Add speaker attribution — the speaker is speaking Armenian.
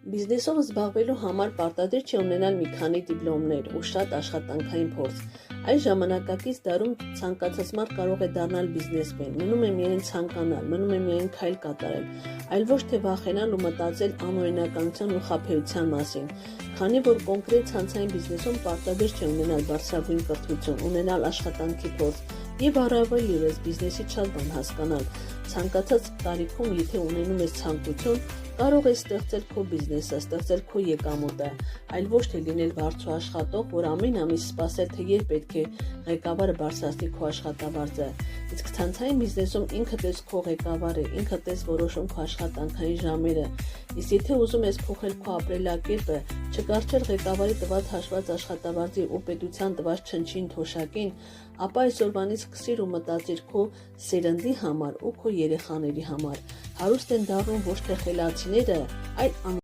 Speaker 1: Բիզնեսով զբաղվելու համար պարտադիր չէ ունենալ մի քանի դիպլոմներ ու շատ աշխատանքային փորձ։ Այս ժամանակակից դարում ցանկացած մարդ կարող է դառնալ բիզնեսմեն, մնում է միայն ցանկանալ, մնում է միայն քայլ կատարել, այլ ոչ թե վախենալ ու մտածել անօրինականության ու խաբեության մասին, քանի որ կոնկրետ ցանցային բիզնեսում պարտադիր չէ ունենալ բարձրագույն կրթություն, ունենալ աշխատանքի փորձ եւ առավել ևս բիզնեսի շատ բան հասկանալ։ Ցանկացած տարիքում, եթե ունենում ես ցանկություն, կարող ես ստեղծել քո բիզնեսը, ստեղծել քո եկամուտը, այլ ոչ թե լինել բարձր աշխատող, որ ամեն ամիս սպասել, թե երբ պետք է ղեկավարը բարձրացնի քո աշխատավարձը։ Իսկ ցանցային բիզնեսում ինքդ ես քո ղեկավարը, ինքդ ես որոշում քո աշխատանքային ժամերը։ Իսկ եթե ուզում ես փոխել քո ապրելակերպը, չկարճել ղեկավարի տված հաշված աշխատավարձի ու պետության տված չնչին թոշակին, ապա այսօրվանից սկսիր ու մտածիր քո սերնդի համար ու քո երեխաների համար։ Հարուստ են դառնում ոչ թե խելացիները, այլ